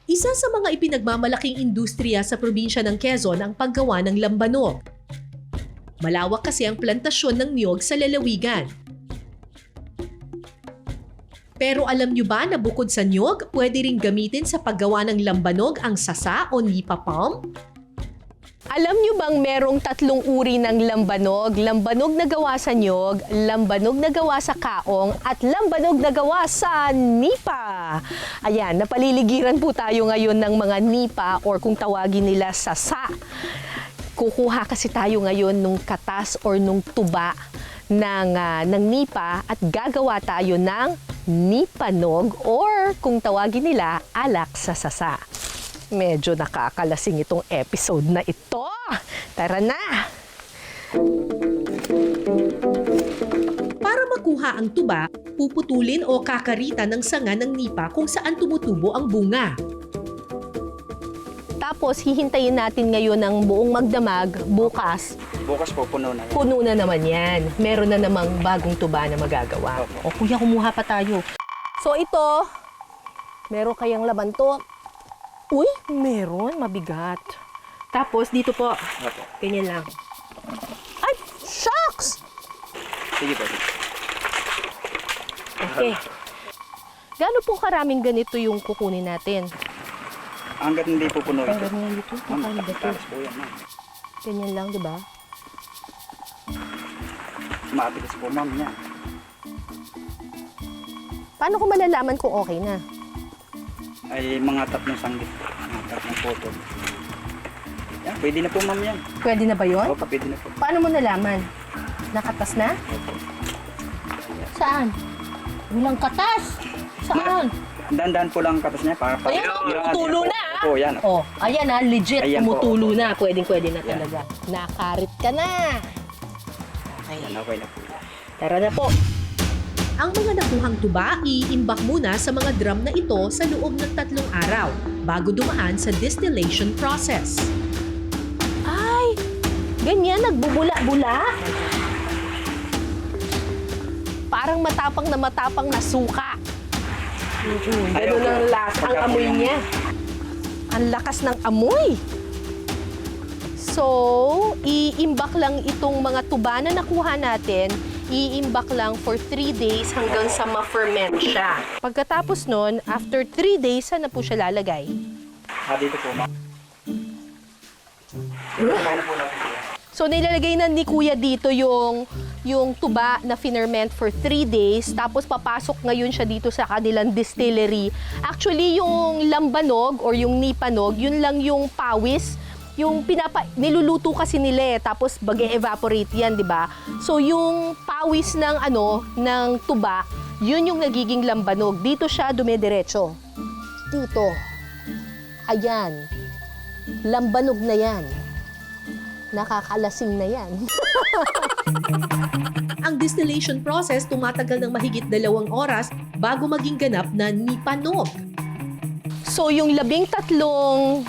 Isa sa mga ipinagmamalaking industriya sa probinsya ng Quezon ang paggawa ng lambanog. Malawak kasi ang plantasyon ng niyog sa lalawigan. Pero alam nyo ba na bukod sa niyog, pwede ring gamitin sa paggawa ng lambanog ang sasa o nipa palm? Alam nyo bang merong 3 uri ng lambanog? Lambanog na gawa sa niyog, lambanog na gawa sa kaong, at lambanog na gawa sa nipa. Ayan, napaliligiran po tayo ngayon ng mga nipa or kung tawagin nila sasa. Kukuha kasi tayo ngayon nung katas or nung tuba ng nipa at gagawa tayo ng nipanog or kung tawagin nila alak sa sasa. Medyo nakakalasing itong episode na ito. Tara na! Para makuha ang tuba, puputulin o kakarita ng sanga ng nipa kung saan tumutubo ang bunga. Tapos hihintayin natin ngayon ng buong magdamag bukas. Bukas po, puno na yan. Puno na naman yan. Meron na namang bagong tuba na magagawa. O kuya, kumuha pa tayo. So ito, meron kayang laman to. Uy, meron. Mabigat. Tapos dito po, Opo. ganyan lang. Ay, shucks! Sige po. Okay. Gaano po karaming ganito yung kukunin natin? Hanggat hindi po puno ito. Ang ganyan dito. Ma'am, Paano ba ito? tatas po yan, ma'am. Ganyan lang, di ba? Matigas po, ma'am, yan. Paano ko malalaman kung okay na? Ay mga 3 sanggit po. Mga 3 photo. Yan, pwede na po, ma'am, yan. Pwede na ba yun? Opo, pwede na po. Paano mo nalaman? Nakatas na? Opo. Saan? Walang katas! Saan? Dandan po lang ang katas niya para Ayan, tumutulo na, ah. Opo, yan. Oh, ayan ha, legit, Ayan po, tumutulo opo. na. Pwedeng-pwede na Yan. talaga. Nakarit ka na. Yan, okay na po. Tara na po. Ang mga nakuhang tuba, iimbak muna sa mga drum na ito sa loob ng 3 araw bago dumaan sa distillation process. Ay, ganyan, nagbubula-bula. Parang matapang na suka. Ganun ang lasa, ang amoy niya. Ang lakas ng amoy. So, iimbak lang itong mga tuba na nakuha natin, iimbak lang for 3 days hanggang sa ma-ferment siya. Pagkatapos nun, after 3 days, saan na po siya lalagay? Dito po, ma'am. Kumain na po natin po. So, nilalagay na ni Kuya dito yung tuba na finerment for 3 days. Tapos, papasok ngayon siya dito sa kanilang distillery. Actually, yung lambanog or yung nipanog, yun lang yung pawis. Yung niluluto kasi nila eh, tapos bag-evaporate yan, di ba? So, yung pawis ng tuba, yun yung nagiging lambanog. Dito siya dumidiretso. Dito. Ayan. Lambanog na yan. Nakakalasing na yan. Ang distillation process tumatagal ng mahigit 2 oras bago maging ganap na nipanog. So, yung 13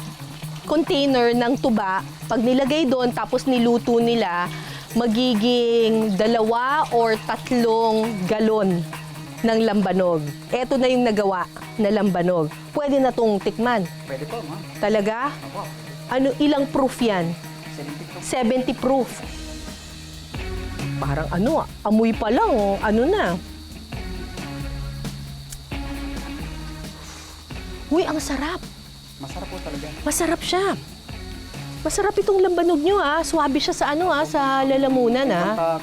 container ng tuba, pag nilagay doon tapos niluto nila, magiging 2 or 3 galon ng lambanog. Ito na yung nagawa na lambanog. Pwede na tong tikman. Pwede po, ma'am. Talaga? Opo. Ano, ilang proof yan? 70 po. 70 proof. Parang amoy pa lang, na. Uy, ang sarap. Masarap po talaga. Masarap siya. Masarap itong lambanog nyo, Swabe siya sa sa lalamunan,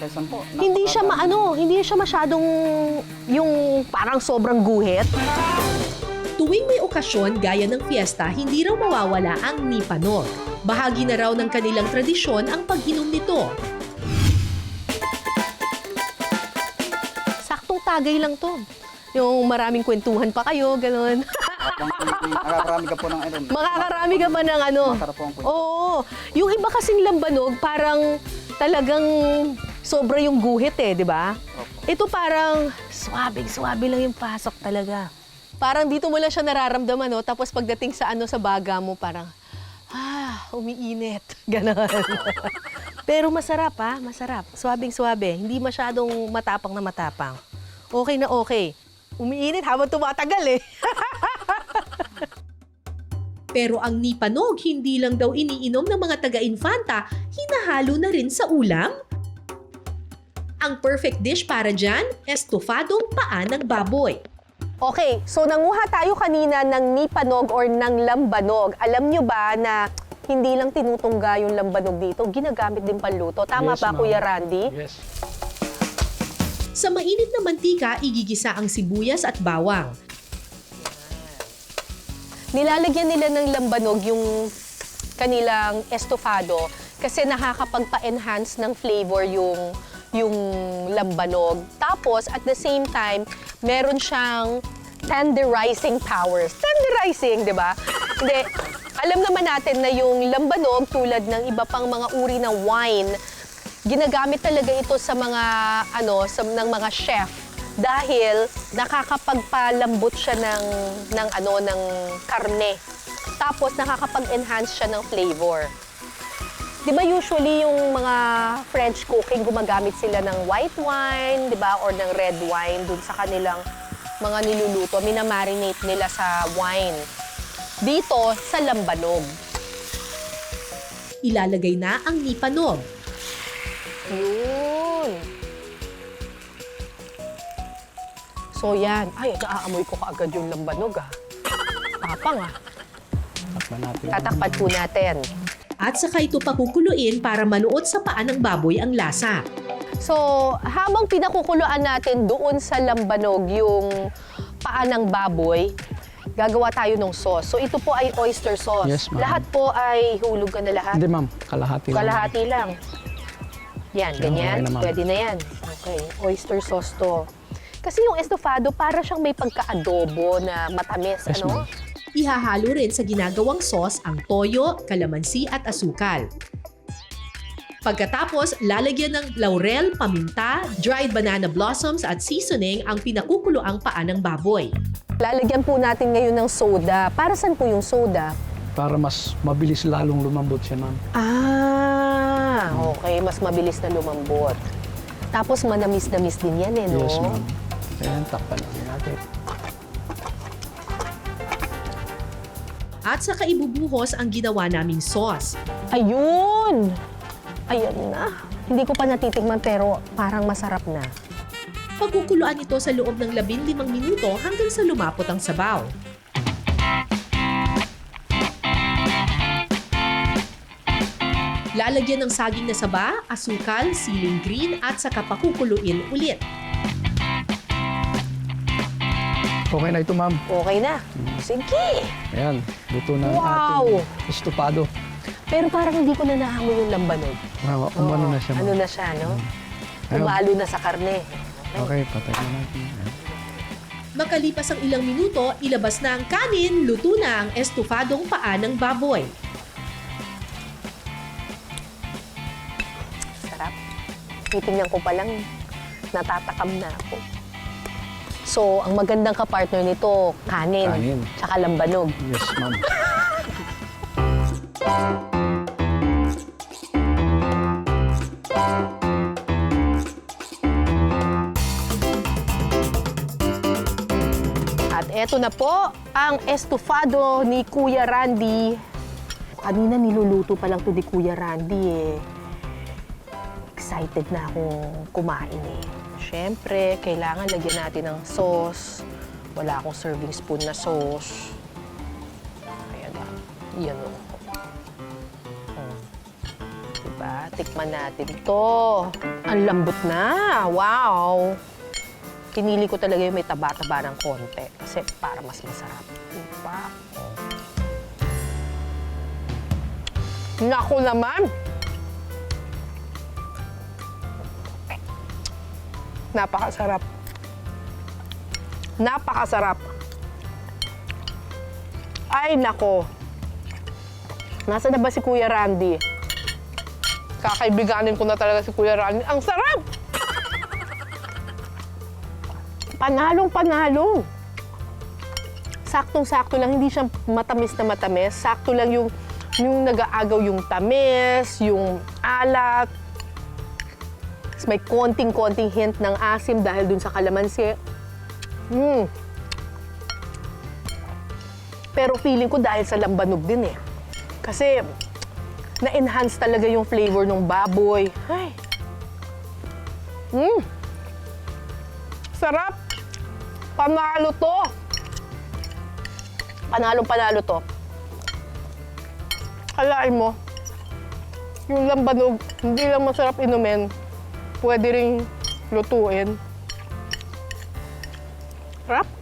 Quezon po. Hindi siya hindi siya masyadong yung parang sobrang guhit. Tuwing may okasyon gaya ng fiesta, hindi raw mawawala ang nipanog. Bahagi na raw ng kanilang tradisyon ang pag-inom nito. Saktong tagay lang to. Yung maraming kwentuhan pa kayo, gano'n. Makakarami ka po ng Makakarami ka ba ng Masarap po ang kwento. Oo. Yung iba kasing lambanog, parang talagang sobra yung guhit di ba? Ito parang swabe lang yung pasok talaga. Parang dito mo lang siya nararamdaman, tapos pagdating sa sa baga mo, parang, umiinit. Ganon. Pero masarap, masarap. Swabing-swabe. Hindi masyadong matapang na matapang. Okay na okay. Umiinit habang tumatagal Pero ang nipanog hindi lang daw iniinom ng mga taga-Infanta, hinahalo na rin sa ulam? Ang perfect dish para dyan, estofadong paa ng baboy. Okay, so nanguha tayo kanina ng nipanog or ng lambanog. Alam nyo ba na hindi lang tinutungga yung lambanog dito, ginagamit din panluto. Tama Yes, ba, ma'am. Kuya Randy? Yes. Sa mainit na mantika, igigisa ang sibuyas at bawang. Nilalagyan nila ng lambanog yung kanilang estofado kasi nakakapagpa-enhance ng flavor yung lambanog. Tapos, at the same time, meron siyang tenderizing powers. Tenderizing, di ba? Hindi, alam naman natin na yung lambanog tulad ng iba pang mga uri ng wine, ginagamit talaga ito sa mga ng mga chef dahil nakakapagpalambot siya ng karne. Tapos nakakapag-enhance siya ng flavor. 'Di ba usually yung mga French cooking gumagamit sila ng white wine, 'di ba, or ng red wine dun sa kanilang mga niluluto, minamarinate nila sa wine. Dito sa lambanog. Ilalagay na ang nipanog. Yun. So yan. Ay, naaamoy ko kaagad yung lambanog ah. Tapang ah. Takpan natin. Tatakpan po natin. At saka ito pakukuluin para manuot sa paa ng baboy ang lasa. So, habang pinakukuluan natin doon sa lambanog yung paa ng baboy, gagawa tayo ng sauce. So, ito po ay oyster sauce. Yes, ma'am. Lahat po ay hulog ka na lahat? Hindi ma'am, kalahati lang. Kalahati lang. Yan, ganyan. okay na, ma'am. Pwede na yan. Okay, oyster sauce to. Kasi yung estofado, para siyang may pagka-adobo na matamis, Yes, ano? ma'am. Ihahalo rin sa ginagawang sauce ang toyo, kalamansi at asukal. Pagkatapos, lalagyan ng laurel, paminta, dried banana blossoms at seasoning ang pinakukuluang paa ng baboy. Lalagyan po natin ngayon ng soda. Para saan po yung soda? Para mas mabilis lalong lumambot siya ma'am. Ah, okay. Mas mabilis na lumambot. Tapos manamis-namis din yan eh, no? Yes ma'am. Ayan, takpan natin. At saka ibubuhos ang ginawa naming sauce. Ayun! Ayan na. Hindi ko pa natitikman pero parang masarap na. Pagkukuluan ito sa loob ng 15 minuto hanggang sa lumapot ang sabaw. Lalagyan ng saging na saba, asukal, siling green at saka pakukuluin ulit. Okay na ito ma'am. Okay na. Sige! Ayan, luto na ang Wow! ating estofado. Pero parang hindi ko na naamoy yung lambanog. Umano na siya Ano ma'am. na siya, no? Ayun. Umalo na sa karne. Okay, patay na natin. Ayan. Makalipas ang ilang minuto, ilabas na ang kanin, luto na ang estofadong paa ng baboy. Sarap. Titingnan ko pa lang, natatakam na ako. So, ang magandang kapartner nito, kanin. Kanin. Tsaka lambanog. Yes ma'am. At eto na po, ang estofado ni Kuya Randy. Kanina niluluto pa lang to ni Kuya Randy eh. Excited na akong kumain eh. Siyempre, kailangan lagyan natin ng sauce. Wala akong serving spoon na sauce. Ayan na. Yan o. Diba? Tikman natin to. Ang lambot na. Wow! Pinili ko talaga yung may taba-taba ng konti kasi para mas masarap. Diba? Naku naman! Napakasarap. Napakasarap. Ay, nako. Nasa na ba si Kuya Randy? Kakaibiganin ko na talaga si Kuya Randy. Ang sarap! Panalong panalo. Saktong-sakto lang, hindi siya matamis na matamis. Sakto lang yung nag-aagaw yung tamis, yung alat. Tapos may konting-konting hint ng asim dahil dun sa kalamansi. Pero feeling ko dahil sa lambanog din eh. Kasi na-enhance talaga yung flavor ng baboy. Ay. Sarap! Panalo to! Panalo to. Kalain mo, yung lambanog, hindi lang masarap inumin, pwede ring lutuin. Sarap!